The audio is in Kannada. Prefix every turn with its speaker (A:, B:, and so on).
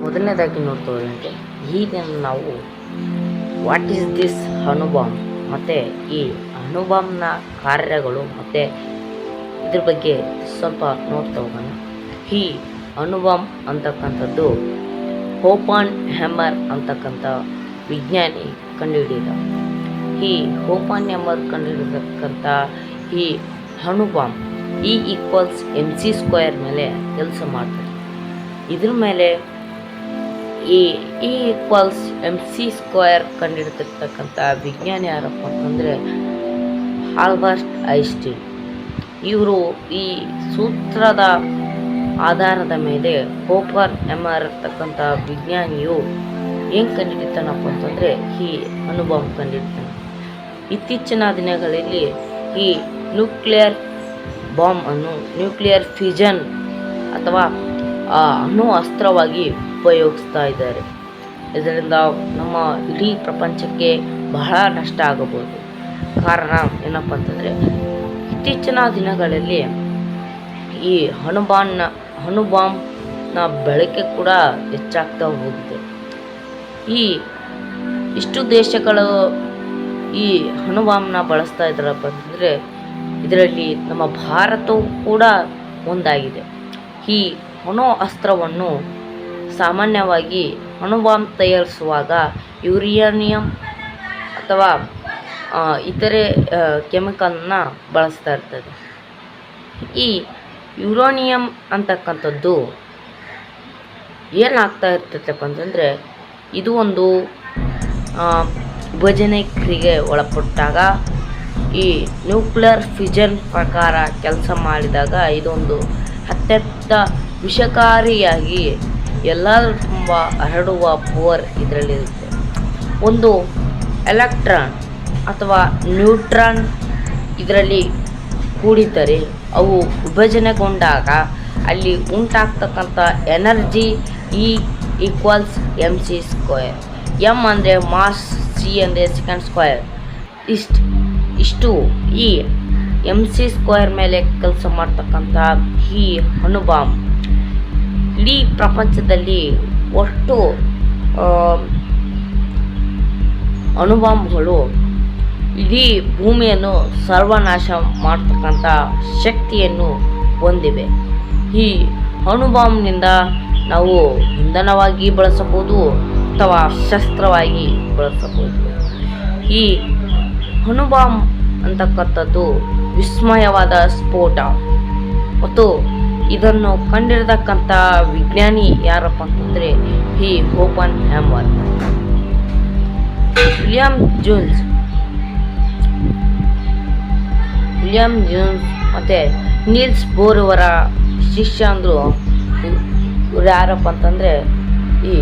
A: ಮೊದಲನೇದಾಗಿ ನೋಡ್ತೇವೆ ಈಗ ನಾವು ವಾಟ್ ಈಸ್ ದಿಸ್ ಅಣುಬಾಂಬ್ ಮತ್ತು ಈ ಅಣುಬಾಂಬ್ನ ಕಾರ್ಯಗಳು ಮತ್ತು ಇದ್ರ ಬಗ್ಗೆ ಸ್ವಲ್ಪ ನೋಡ್ತಾ ಹೋಗೋಣ. ಈ ಅಣುಬಾಂಬ್ ಅಂತಕ್ಕಂಥದ್ದು ಓಪನ್ ಹ್ಯಾಮರ್ ಅಂತಕ್ಕಂಥ ವಿಜ್ಞಾನಿ ಕಂಡುಹಿಡಿದ. ಈ ಓಪನ್ ಹ್ಯಾಮರ್ ಕಂಡುಹಿಡಿದಕ್ಕಂಥ ಈ ಅಣುಬಾಂಬ್ E=mc² ಮೇಲೆ ಕೆಲಸ ಮಾಡ್ತಾರೆ. ಇದ್ರ ಮೇಲೆ ಈ E=mc² ಕಂಡುಹಿಡಿದಿರ್ತಕ್ಕಂಥ ವಿಜ್ಞಾನಿ ಯಾರಪ್ಪ ಅಂತಂದರೆ ಆಲ್ಬರ್ಟ್ ಐನ್ಸ್ಟೈನ್. ಇವರು ಈ ಸೂತ್ರದ ಆಧಾರದ ಮೇಲೆ ಓಪನ್ ಹ್ಯಾಮರ್ ಇರ್ತಕ್ಕಂಥ ವಿಜ್ಞಾನಿಯು ಏನು ಕಂಡುಹಿಡಿತಾನಪ್ಪ ಅಂತಂದರೆ ಈ ಅಣುಬಾಂಬ್ ಕಂಡುಹಿಡಿತಾನೆ. ಇತ್ತೀಚಿನ ದಿನಗಳಲ್ಲಿ ಈ ನ್ಯೂಕ್ಲಿಯರ್ ಬಾಂಬ್ ಅನ್ನು ನ್ಯೂಕ್ಲಿಯರ್ ಫ್ಯೂಷನ್ ಅಥವಾ ಅಣು ಅಸ್ತ್ರವಾಗಿ ಉಪಯೋಗಿಸ್ತಾ ಇದ್ದಾರೆ. ಇದರಿಂದ ನಮ್ಮ ಇಡೀ ಪ್ರಪಂಚಕ್ಕೆ ಬಹಳ ನಷ್ಟ ಆಗಬಹುದು. ಕಾರಣ ಏನಪ್ಪ ಅಂತಂದರೆ ಇತ್ತೀಚಿನ ದಿನಗಳಲ್ಲಿ ಈ ಅಣುಬಾಂಬ್ನ ಬಳಕೆ ಕೂಡ ಹೆಚ್ಚಾಗ್ತಾ ಹೋಗಿದೆ. ಇಷ್ಟು ದೇಶಗಳು ಈ ಅಣುಬಾಂಬ್ನ ಬಳಸ್ತಾ ಇದ್ದಾರಪ್ಪ ಅಂತಂದರೆ ಇದರಲ್ಲಿ ನಮ್ಮ ಭಾರತವು ಕೂಡ ಒಂದಾಗಿದೆ. ಈ ಅಣು ಅಸ್ತ್ರವನ್ನು ಸಾಮಾನ್ಯವಾಗಿ ಅಣುಬಾಂಬ್ ತಯಾರಿಸುವಾಗ ಯುರೇನಿಯಂ ಅಥವಾ ಇತರೆ ಕೆಮಿಕಲ್ನ ಬಳಸ್ತಾ ಇರ್ತದೆ. ಈ ಯುರೇನಿಯಂ ಅಂತಕ್ಕಂಥದ್ದು ಏನಾಗ್ತಾ ಇರ್ತೈತಪ್ಪ ಅಂತಂದರೆ ಇದು ಒಂದು ವಿಭಜನೆ ಕ್ರಿಯೆಗೆ ಒಳಪಟ್ಟಾಗ ಈ ನ್ಯೂಕ್ಲಿಯರ್ ಫ್ಯೂಷನ್ ಪ್ರಕಾರ ಕೆಲಸ ಮಾಡಿದಾಗ ಇದೊಂದು ಅತ್ಯಂತ ವಿಷಕಾರಿಯಾಗಿ ಎಲ್ಲರೂ ತುಂಬ ಹರಡುವ ಪವರ್ ಇದರಲ್ಲಿರುತ್ತೆ. ಒಂದು ಎಲೆಕ್ಟ್ರಾನ್ ಅಥವಾ ನ್ಯೂಟ್ರಾನ್ ಇದರಲ್ಲಿ ಕೂಡಿದ್ದರೆ ಅವು ವಿಭಜನೆಗೊಂಡಾಗ ಅಲ್ಲಿ ಉಂಟಾಗ್ತಕ್ಕಂಥ ಎನರ್ಜಿ E=mc². m ಅಂದರೆ ಮಾಸ್, c ಅಂದರೆ ಸೆಕೆಂಡ್ ಸ್ಕ್ವೇರ್. ಇಷ್ಟು ಈ mc² ಮೇಲೆ ಕೆಲಸ ಮಾಡ್ತಕ್ಕಂಥ ಈ ಅಣುಬಾಂಬ್ ಇಡೀ ಪ್ರಪಂಚದಲ್ಲಿ ಒಟ್ಟು ಅಣುಬಾಂಬ್ಗಳು ಇಡೀ ಭೂಮಿಯನ್ನು ಸರ್ವನಾಶ ಮಾಡ್ತಕ್ಕಂಥ ಶಕ್ತಿಯನ್ನು ಹೊಂದಿವೆ. ಈ ಅಣುಬಾಂಬ್ನಿಂದ ನಾವು ಇಂಧನವಾಗಿ ಬಳಸಬಹುದು ಅಥವಾ ಶಸ್ತ್ರವಾಗಿ ಬಳಸಬಹುದು. ಈ ಅಣುಬಾಂಬ್ ಅಂತಕ್ಕಂಥದ್ದು ವಿಸ್ಮಯವಾದ ಸ್ಫೋಟ ಮತ್ತು ಇದನ್ನು ಕಂಡಿರತಕ್ಕಂಥ ವಿಜ್ಞಾನಿ ಯಾರಪ್ಪ ಅಂತಂದರೆ ಈ ಓಪನ್ ಹ್ಯಾಮರ್. ವಿಲಿಯಂ ಜೋನ್ಸ್ ಮತ್ತು ನೀಲ್ಸ್ ಬೋರ್ ಅವರ ಶಿಷ್ಯ ಅಂದರು. ಇವ್ರು ಯಾರಪ್ಪ ಅಂತಂದರೆ ಈ